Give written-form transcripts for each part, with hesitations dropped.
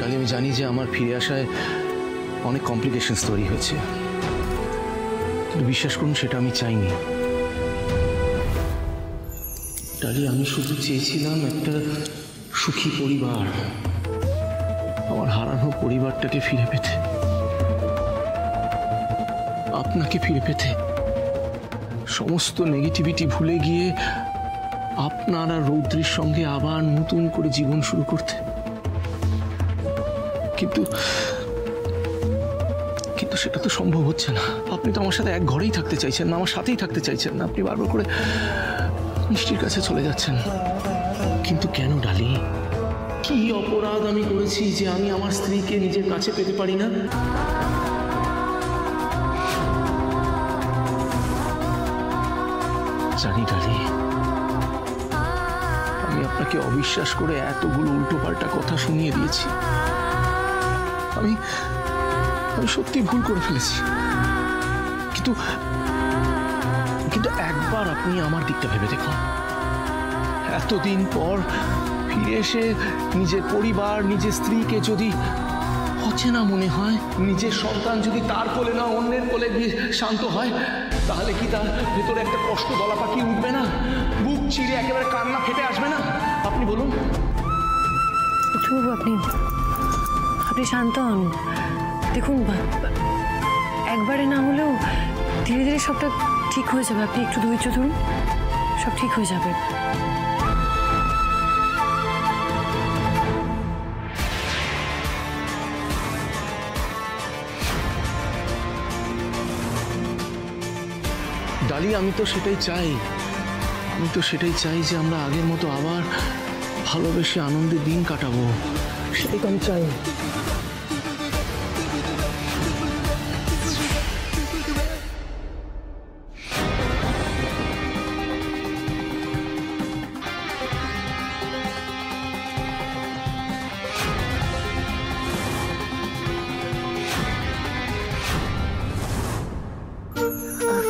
ডালি, আমি জানি যে আমার ফিরে আসায় অনেক কমপ্লিকেশনস তৈরি হয়েছে, কিন্তু বিশ্বাস করুন সেটা আমি চাইনি। ডালি, আমি শুধু চেয়েছিলাম একটা সুখী পরিবার, আমার হারানো পরিবারটাকে ফিরে পেতে, আপনাকে ফিরে পেতে, সমস্ত নেগেটিভিটি ভুলে গিয়ে আপনার আর রৌদ্রের সঙ্গে আবার নতুন করে জীবন শুরু করতে। কিন্তু কিন্তু সেটা তো সম্ভব হচ্ছে না। আপনি তো আমার সাথে এক ঘরেই থাকতে চাইছেন না, আমার সাথেই থাকতে চাইছেন না। আপনি বারবার করে মিষ্টির কাছে চলে যাচ্ছেন। কিন্তু কেন ডালি? কি অপরাধ আমি করেছি যে আমি আমার স্ত্রীকে নিজের কাছে পেতে পারি না? জানি ডালি, আমি আপনাকে অবিশ্বাস করে এতগুলো উল্টোপাল্টা কথা শুনিয়ে দিয়েছি। আমি সত্যি ভুল করে ফেলেছি, কিন্তু একবার আপনি আমার দিকটা ভেবে দেখুন। এতদিন পর ফিরে এসে নিজের পরিবার, নিজের স্ত্রীকে যদি অচেনা মনে হয়, নিজের সন্তান যদি তার কোলে না অন্যের কোলে গিয়ে শান্ত হয়, তাহলে কি তার ভেতরে একটা কষ্ট গলা পাকিয়ে উঠবে না? বুক চিরে একেবারে কান্না ফেটে আসবে না? আপনি বলুন। আপনি শান্ত হন। দেখুন, একবারে না হলেও ধীরে ধীরে সবটা ঠিক হয়ে যাবে। আপনি একটু ধৈর্য ধরুন, সব ঠিক হয়ে যাবে। ডালি, আমি তো সেটাই চাই যে আমরা আগের মতো আবার ভালোবেসে আনন্দে দিন কাটাবো। সেটাই তো আমি চাই।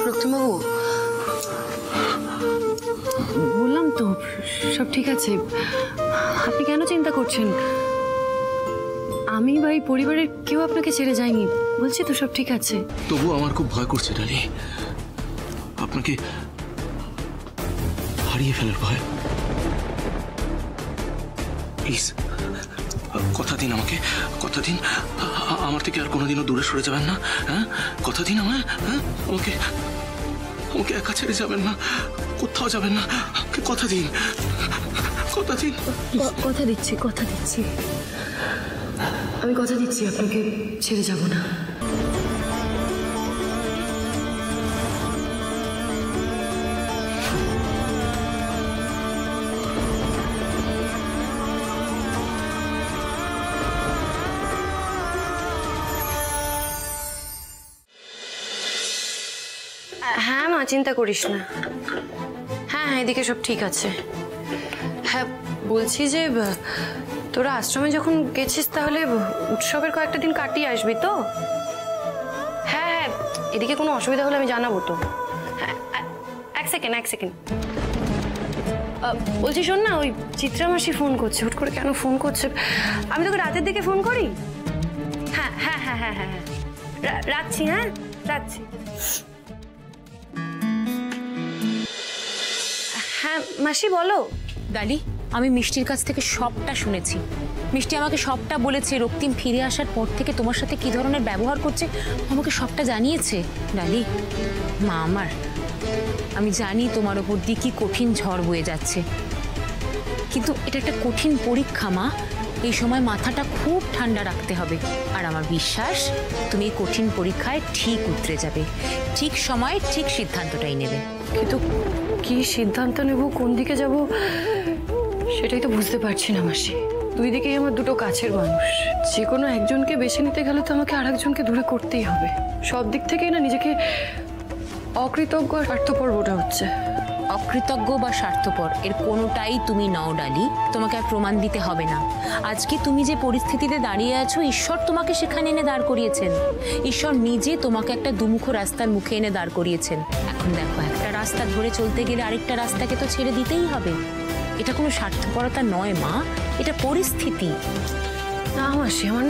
রক্তিমবাবু, বললাম তো সব ঠিক আছে। আপনি কেন চিন্তা করছেন? আমি বা এই পরিবারের কেউ আপনাকে ছেড়ে যায়নি, বলছি তো সব ঠিক আছে। তবু আমার খুব ভয় করছে ডালি, আপনাকে হারিয়ে ফেলার ভয়। প্লিজ কথা দিন আমাকে, কথা দিন আমার থেকে আর কোনোদিনও দূরে সরে যাবেন না। হ্যাঁ, কথা দিন আমায়। হ্যাঁ, আমাকে একা ছেড়ে যাবেন না, কোথাও যাবেন না। কথা দিন, কথা দিন। কথা দিচ্ছি আমি কথা দিচ্ছি, আপনাকে ছেড়ে যাব না। হ্যাঁ মা, চিন্তা করিস না। হ্যাঁ, এদিকে সব ঠিক আছে। হ্যাঁ, বলছি যে তোরা আশ্রমে যখন গেছিস তাহলে উৎসবের কয়েকটা দিন কাটিয়ে আসবি তো? হ্যাঁ, এদিকে কোনো অসুবিধা হলে আমি জানাবো তো। হ্যাঁ, এক সেকেন্ড। বলছি শোন না, ওই চিত্রা মাসি ফোন করছে। হুট করে কেন ফোন করছে? আমি তোকে রাতের দিকে ফোন করি। হ্যাঁ, রাখছি। হ্যাঁ, রাখছি। হ্যাঁ মাসি, বলো। ডালি, আমি মিষ্টির কাছ থেকে সবটা শুনেছি। মিষ্টি আমাকে সবটা বলেছে। রক্তিম ফিরে আসার পর থেকে তোমার সাথে কি ধরনের ব্যবহার করছে আমাকে সবটা জানিয়েছে। ডালি, মা আমার, আমি জানি তোমার ওপর দিয়ে কি কঠিন ঝড় বয়ে যাচ্ছে, কিন্তু এটা একটা কঠিন পরীক্ষা মা। এই সময় মাথাটা খুব ঠান্ডা রাখতে হবে। আর আমার বিশ্বাস তুমি এই কঠিন পরীক্ষায় ঠিক উতরে যাবে, ঠিক সময়ে ঠিক সিদ্ধান্তটাই নেবে। কিন্তু কি সিদ্ধান্ত নেব, কোন দিকে যাব, সেটাই তো বুঝতে পারছি না মাসি। দুই দিকেই আমার দুটো কাছের মানুষ। যে কোনো একজনকে বেছে নিতে গেলে তো আমাকে আরেকজনকে দূরে করতেই হবে। সব দিক থেকেই না নিজেকে অকৃতজ্ঞ আর স্বার্থপর বোধ হচ্ছে। অকৃতজ্ঞ বা স্বার্থপর এর কোনোটাই তুমি নও ডালি। তোমাকে আর প্রমাণ দিতে হবে না। আজকে তুমি যে পরিস্থিতিতে দাঁড়িয়ে আছো, ঈশ্বর তোমাকে সেখানে এনে দাঁড় করিয়েছেন। ঈশ্বর নিজে তোমাকে একটা দুমুখ রাস্তার মুখে এনে দাঁড় করিয়েছেন। এখন দেখো, একটা রাস্তা ধরে চলতে গেলে আরেকটা রাস্তাকে তো ছেড়ে দিতেই হবে। এটা কোনো স্বার্থপরতা নয় মা, এটা পরিস্থিতি। না মাসি, আমার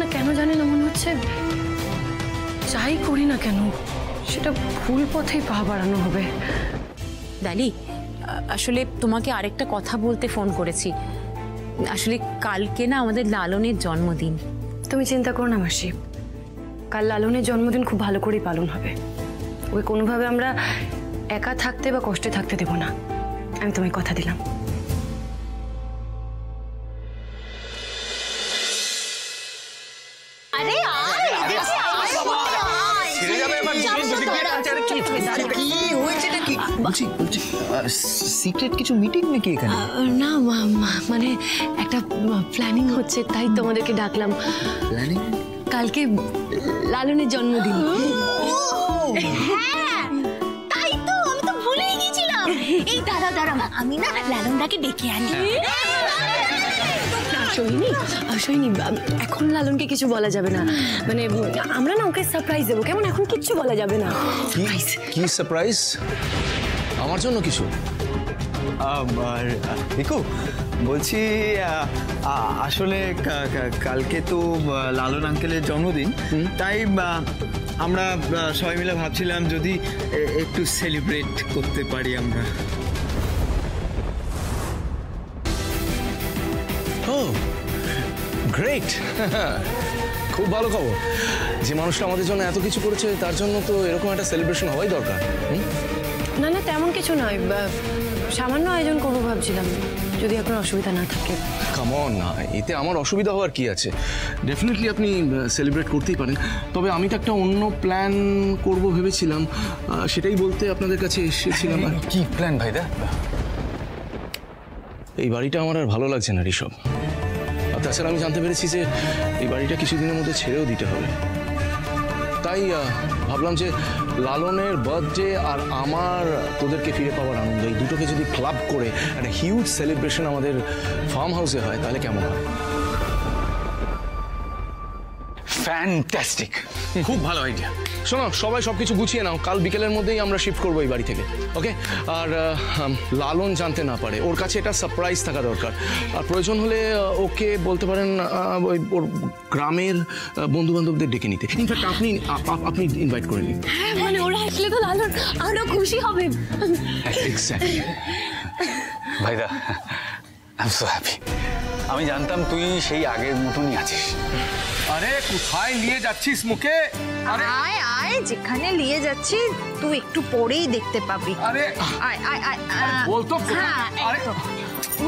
না কেন জানি না মনে হচ্ছে যাই করি না কেন সেটা ভুল পথেই পা বাড়ানো হবে। ডালি, আসলে তোমাকে আরেকটা কথা বলতে ফোন করেছি। আসলে কালকে না আমাদের লালনের জন্মদিন। তুমি চিন্তা করো না মাসি, কাল লালনের জন্মদিন খুব ভালো করেই পালন হবে। ওকে কোনোভাবে আমরা একা থাকতে বা কষ্টে থাকতে দেব না, আমি তোমায় কথা দিলাম। সিক্রেট কিছু মিটিং নাকি এখানে? না মানে একটা প্ল্যানিং হচ্ছে, তাই তোমাদেরকে ডাকলাম। প্ল্যানিং? কালকে লালনের জন্মদিন। তাই তো, আমি তো ভুলেই গেছিলাম। এই দাঁড়া আমি না লালনদাকে ডেকে আনি। সৈনী, এখন লালনকে কিছু বলা যাবে না, মানে আমরা না ওকে সারপ্রাইজ দেবো, কেমন? এখন কিচ্ছু বলা যাবে না। কি সারপ্রাইজ? আমার জন্য কিছু? দেখো বলছি, আসলে কালকে তো লালন আঙ্কেলের জন্মদিন, তাই আমরা সবাই মিলে ভাবছিলাম যদি একটু সেলিব্রেট করতে পারি আমরা। ও গ্রেট, খুব ভালো খবর। যে মানুষটা আমাদের জন্য এত কিছু করেছে তার জন্য তো এরকম একটা সেলিব্রেশন হওয়াই দরকার। না তেমন কিছু নয়, সামান্য আয়োজন করবো ভাবছিলাম, যদি আপনার অসুবিধা না থাকে। কাম অন, না এতে আমার অসুবিধা হওয়ার কি আছে? ডেফিনেটলি আপনি সেলিব্রেট করতেই পারেন, তবে আমি তো একটা অন্য প্ল্যান করব ভেবেছিলাম, সেটাই বলতে আপনাদের কাছে এসেছিলাম। কি প্ল্যান ভাইদা? এই বাড়িটা আমার আর ভালো লাগছে না ঋষভ। আর তাছাড়া আমি জানতে পেরেছি যে এই বাড়িটা কিছুদিনের মধ্যে ছেড়েও দিতে হবে। তাই ভাবলাম যে লালনের বার্থডে আর আমার তোদেরকে ফিরে পাওয়ার আনন্দ, এই দুটোকে যদি ক্লাব করে একটা হিউজ সেলিব্রেশন আমাদের ফার্ম হাউসে হয় তাহলে কেমন হয়? ফ্যান্টাস্টিক, খুব ভালো আইডিয়া। শোনো, সবাই সবকিছু গুছিয়ে নাও, কাল বিকেলের মধ্যেই আমরা শিফট করবো এই বাড়ি থেকে, ওকে? আর লালন জানতে না পারে, ওর কাছে এটা সারপ্রাইজ থাকা দরকার। আর প্রয়োজন হলে ওকে বলতে পারেন ওর গ্রামের বন্ধু বান্ধবদের ডেকে নিতে। ইনফ্যাক্ট আপনি ইনভাইট করে নিন। হ্যাঁ, মানে ওরা আসলে তো লালন আরো খুশি হবে। এক্স্যাক্টলি। ভাইদা, আই এম সো হ্যাপি। আমি জানতাম তুই সেই আগের মতনই আছিস। আরে কোথায় নিয়ে যাচ্ছিস মুখে? আরে আয় যেখানে নিয়ে যাচ্ছি তুই একটু পরেই দেখতে পাবি। আরে আয় বলতো। আরে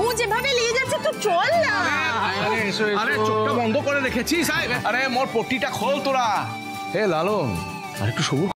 ও যেভাবে নিয়ে যাচ্ছে তুই চল না। আরে চোখটা বন্ধ করে রেখেছিস? আরে মোর পট্টিটা খোল তোরা। হে লালন, আর একটু সবুর